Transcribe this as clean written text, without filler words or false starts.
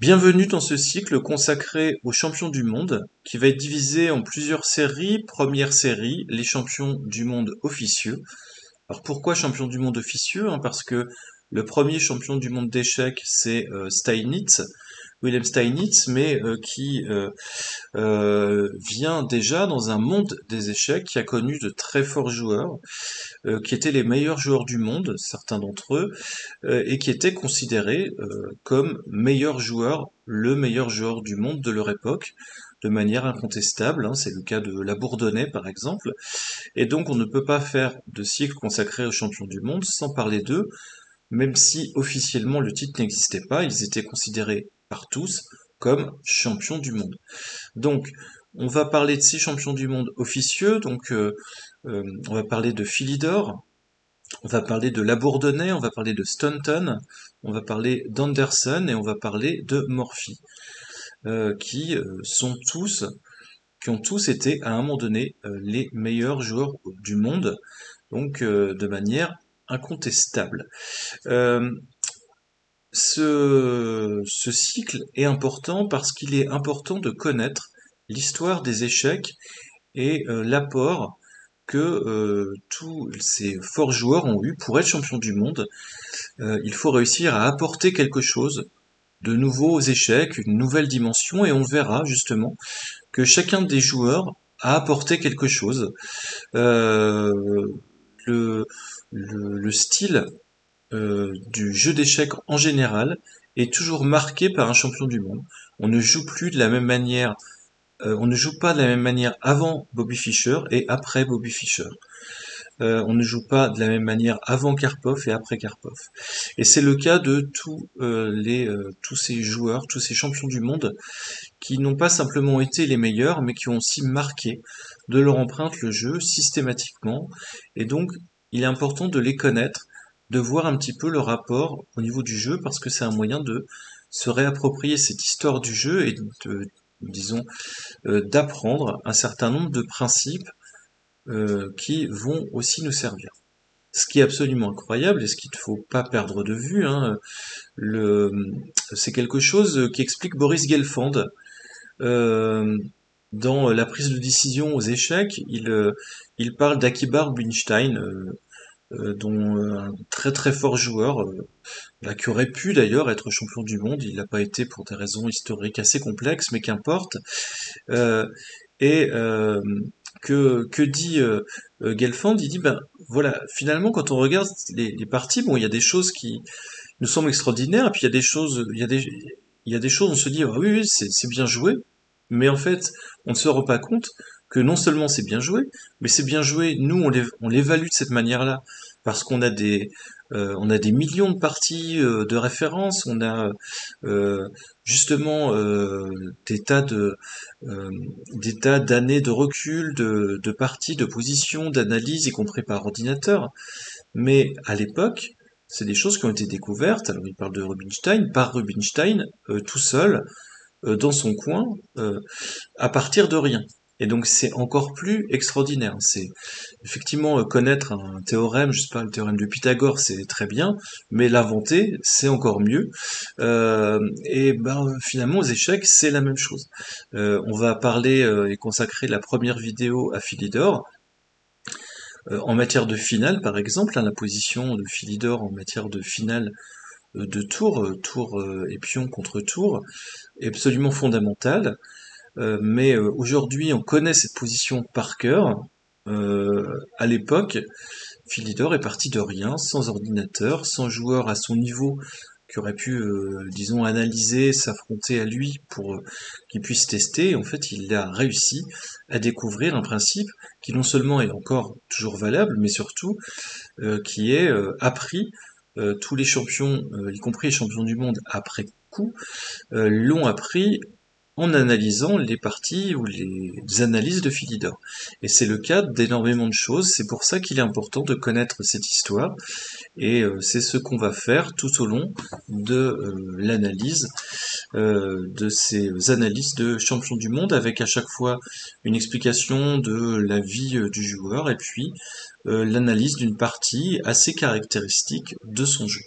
Bienvenue dans ce cycle consacré aux champions du monde, qui va être divisé en plusieurs séries. Première série, les champions du monde officieux. Alors pourquoi champion du monde officieux, Parce que le premier champion du monde d'échecs, c'est Steinitz, Wilhelm Steinitz, mais qui vient déjà dans un monde des échecs qui a connu de très forts joueurs, qui étaient les meilleurs joueurs du monde, certains d'entre eux, et qui étaient considérés comme meilleurs joueurs, le meilleur joueur du monde de leur époque, de manière incontestable, c'est le cas de la Bourdonnais par exemple, et donc on ne peut pas faire de cycle consacré aux champions du monde sans parler d'eux, même si officiellement le titre n'existait pas, ils étaient considérés par tous comme champions du monde. Donc on va parler de ces champions du monde officieux, on va parler de Philidor, on va parler de Labourdonnais, on va parler de Staunton, on va parler d'Anderson et on va parler de Morphy, qui sont tous, qui ont tous été à un moment donné les meilleurs joueurs du monde, donc de manière incontestable. Euh, ce cycle est important parce qu'il est important de connaître l'histoire des échecs et l'apport que tous ces forts joueurs ont eu pour être champions du monde. Il faut réussir à apporter quelque chose de nouveau aux échecs, une nouvelle dimension, et on verra justement que chacun des joueurs a apporté quelque chose. Euh, le, le style du jeu d'échecs en général est toujours marqué par un champion du monde. On ne joue plus de la même manière, on ne joue pas de la même manière avant Bobby Fischer et après Bobby Fischer. On ne joue pas de la même manière avant Karpov et après Karpov. Et c'est le cas de tous ces joueurs, tous ces champions du monde, qui n'ont pas simplement été les meilleurs, mais qui ont aussi marqué de leur empreinte le jeu systématiquement. Et donc, il est important de les connaître, de voir un petit peu leur rapport au niveau du jeu, parce que c'est un moyen de se réapproprier cette histoire du jeu et de, disons, d'apprendre un certain nombre de principes qui vont aussi nous servir. Ce qui est absolument incroyable et ce qu'il ne faut pas perdre de vue, le, c'est quelque chose qui explique Boris Gelfand. Euh, dans la prise de décision aux échecs, il parle d'Akibar Rubinstein, dont un très très fort joueur, qui aurait pu d'ailleurs être champion du monde, il n'a pas été pour des raisons historiques assez complexes, mais qu'importe. Euh, et que dit Gelfand? Il dit, ben voilà, finalement quand on regarde les parties, bon, il y a des choses qui nous semblent extraordinaires, et puis il y a des choses, il y a des choses, on se dit, ah oui, oui, c'est bien joué, mais en fait, on ne se rend pas compte que non seulement c'est bien joué, mais c'est bien joué, nous on l'évalue de cette manière-là, parce on a des millions de parties de référence, on a euh, justement euh, des tas d'années de recul, de parties, de positions, d'analyse, y compris par ordinateur. Mais à l'époque, c'est des choses qui ont été découvertes, alors il parle de Rubinstein, par Rubinstein, tout seul, dans son coin, à partir de rien. Et donc c'est encore plus extraordinaire. C'est effectivement connaître un théorème, je sais pas, le théorème de Pythagore, c'est très bien, mais l'inventer, c'est encore mieux. Et ben finalement aux échecs, c'est la même chose. On va parler et consacrer la première vidéo à Philidor. En matière de finale, par exemple, la position de Philidor en matière de finale de tour et pion contre tour, est absolument fondamentale. Mais aujourd'hui, on connaît cette position par cœur. À l'époque, Philidor est parti de rien, sans ordinateur, sans joueur à son niveau qui aurait pu, disons, analyser, s'affronter à lui pour qu'il puisse tester. Et en fait, il a réussi à découvrir un principe qui non seulement est encore toujours valable, mais surtout qui est appris. Tous les champions, y compris les champions du monde après coup, l'ont appris en analysant les parties ou les analyses de Philidor. Et c'est le cas d'énormément de choses, c'est pour ça qu'il est important de connaître cette histoire, et c'est ce qu'on va faire tout au long de l'analyse de ces analyses de champions du monde, avec à chaque fois une explication de la vie du joueur, et puis l'analyse d'une partie assez caractéristique de son jeu.